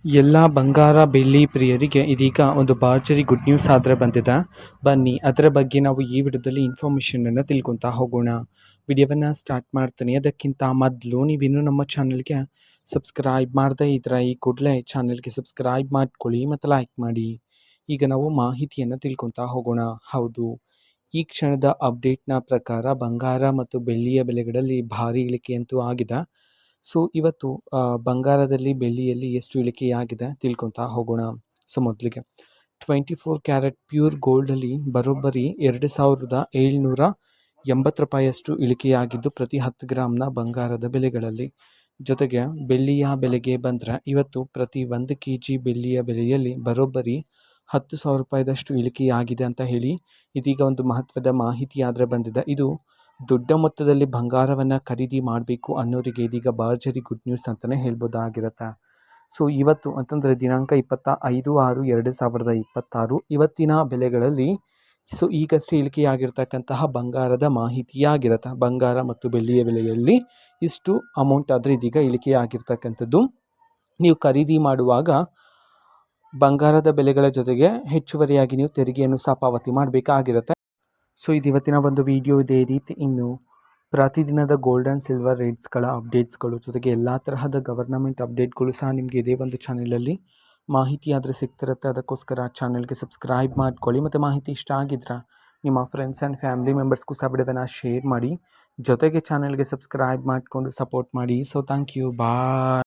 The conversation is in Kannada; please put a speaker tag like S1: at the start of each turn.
S1: ಎಲ್ಲ ಬಂಗಾರ ಬೆಳ್ಳಿ ಪ್ರಿಯರಿಗೆ ಇದೀಗ ಒಂದು ಭರ್ಜರಿ ಗುಡ್ ನ್ಯೂಸ್ ಆದರೆ ಬಂದಿದೆ. ಬನ್ನಿ ಅದರ ಬಗ್ಗೆ ನಾವು ಈ ವಿಡಿಯೋದಲ್ಲಿ ಇನ್ಫಾರ್ಮೇಷನನ್ನು ತಿಳ್ಕೊತಾ ಹೋಗೋಣ. ವಿಡಿಯೋವನ್ನು ಸ್ಟಾರ್ಟ್ ಮಾಡ್ತೀನಿ. ಅದಕ್ಕಿಂತ ಮೊದಲು ನೀವಿನ್ನೂ ನಮ್ಮ ಚಾನಲ್ಗೆ ಸಬ್ಸ್ಕ್ರೈಬ್ ಮಾಡದೇ ಇದ್ದರೆ ಈ ಕೂಡಲೇ ಚಾನಲ್ಗೆ ಸಬ್ಸ್ಕ್ರೈಬ್ ಮಾಡ್ಕೊಳ್ಳಿ ಮತ್ತು ಲೈಕ್ ಮಾಡಿ. ಈಗ ನಾವು ಮಾಹಿತಿಯನ್ನು ತಿಳ್ಕೊತಾ ಹೋಗೋಣ. ಹೌದು, ಈ ಕ್ಷಣದ ಅಪ್ಡೇಟ್ನ ಪ್ರಕಾರ ಬಂಗಾರ ಮತ್ತು ಬೆಳ್ಳಿಯ ಬೆಲೆಗಳಲ್ಲಿ ಭಾರಿ ಇಳಿಕೆಯಂತೂ ಆಗಿದೆ. ಸೊ ಇವತ್ತು ಬಂಗಾರದಲ್ಲಿ ಬೆಳ್ಳಿಯಲ್ಲಿ ಎಷ್ಟು ಇಳಿಕೆಯಾಗಿದೆ ತಿಳ್ಕೊತಾ ಹೋಗೋಣ. ಸೊ ಮೊದಲಿಗೆ 24 ಕ್ಯಾರೆಟ್ ಪ್ಯೂರ್ ಗೋಲ್ಡಲ್ಲಿ ಬರೋಬ್ಬರಿ 2780 ರೂಪಾಯಿಯಷ್ಟು ಇಳಿಕೆಯಾಗಿದ್ದು ಪ್ರತಿ 10 ಗ್ರಾಮ್ನ ಬಂಗಾರದ ಬೆಲೆಗಳಲ್ಲಿ. ಜೊತೆಗೆ ಬೆಳ್ಳಿಯ ಬೆಲೆಗೆ ಬಂದರೆ ಇವತ್ತು ಪ್ರತಿ 1 kg ಬೆಳ್ಳಿಯ ಬೆಲೆಯಲ್ಲಿ ಬರೋಬ್ಬರಿ 10,000 ರೂಪಾಯಿದಷ್ಟು ಇಳಿಕೆಯಾಗಿದೆ ಅಂತ ಹೇಳಿ ಇದೀಗ ಒಂದು ಮಹತ್ವದ ಮಾಹಿತಿ ಆದರೆ ಬಂದಿದೆ. ಇದು ದೊಡ್ಡ ಮೊತ್ತದಲ್ಲಿ ಬಂಗಾರವನ್ನು ಖರೀದಿ ಮಾಡಬೇಕು ಅನ್ನೋರಿಗೆ ಇದೀಗ ಭರ್ಜರಿ ಗುಡ್ ನ್ಯೂಸ್ ಅಂತಲೇ ಹೇಳ್ಬೋದಾಗಿರುತ್ತೆ. ಸೊ ಇವತ್ತು ಅಂತಂದರೆ ದಿನಾಂಕ 25/6/2026 ಇವತ್ತಿನ ಬೆಲೆಗಳಲ್ಲಿ ಸೊ ಈಗಷ್ಟೇ ಇಳಿಕೆಯಾಗಿರ್ತಕ್ಕಂತಹ ಬಂಗಾರದ ಮಾಹಿತಿಯಾಗಿರುತ್ತೆ. ಬಂಗಾರ ಮತ್ತು ಬೆಳ್ಳಿಯ ಬೆಲೆಯಲ್ಲಿ ಇಷ್ಟು ಅಮೌಂಟ್ ಆದರೆ ಇದೀಗ ಇಳಿಕೆಯಾಗಿರ್ತಕ್ಕಂಥದ್ದು. ನೀವು ಖರೀದಿ ಮಾಡುವಾಗ ಬಂಗಾರದ ಬೆಲೆಗಳ ಜೊತೆಗೆ ಹೆಚ್ಚುವರಿಯಾಗಿ ನೀವು ತೆರಿಗೆಯನ್ನು ಸಹ ಪಾವತಿ ಮಾಡಬೇಕಾಗಿರುತ್ತೆ. ಸೊ ಇದು ಇವತ್ತಿನ ಒಂದು ವಿಡಿಯೋ. ಇದೇ ರೀತಿ ಇನ್ನು ಪ್ರತಿದಿನದ ಗೋಲ್ಡ್ ಆ್ಯಂಡ್ ಸಿಲ್ವರ್ ರೇಟ್ಸ್ಗಳ ಅಪ್ಡೇಟ್ಸ್ಗಳು ಜೊತೆಗೆ ಎಲ್ಲ ತರಹದ ಗವರ್ನಮೆಂಟ್ ಅಪ್ಡೇಟ್ಗಳು ಸಹ ನಿಮಗೆ ಇದೇ ಒಂದು ಚಾನಲಲ್ಲಿ ಮಾಹಿತಿ ಆದರೆ ಸಿಗ್ತಿರುತ್ತೆ. ಅದಕ್ಕೋಸ್ಕರ ಚಾನಲ್ಗೆ ಸಬ್ಸ್ಕ್ರೈಬ್ ಮಾಡ್ಕೊಳ್ಳಿ ಮತ್ತು ಮಾಹಿತಿ ಇಷ್ಟ ಆಗಿದ್ರೆ ನಿಮ್ಮ ಫ್ರೆಂಡ್ಸ್ ಆ್ಯಂಡ್ ಫ್ಯಾಮಿಲಿ ಮೆಂಬರ್ಸ್ಗೂ ಸಹ ವಿಡಿಯೋವನ್ನು ಶೇರ್ ಮಾಡಿ. ಜೊತೆಗೆ ಚಾನಲ್ಗೆ ಸಬ್ಸ್ಕ್ರೈಬ್ ಮಾಡಿಕೊಂಡು ಸಪೋರ್ಟ್ ಮಾಡಿ. So thank you, bye.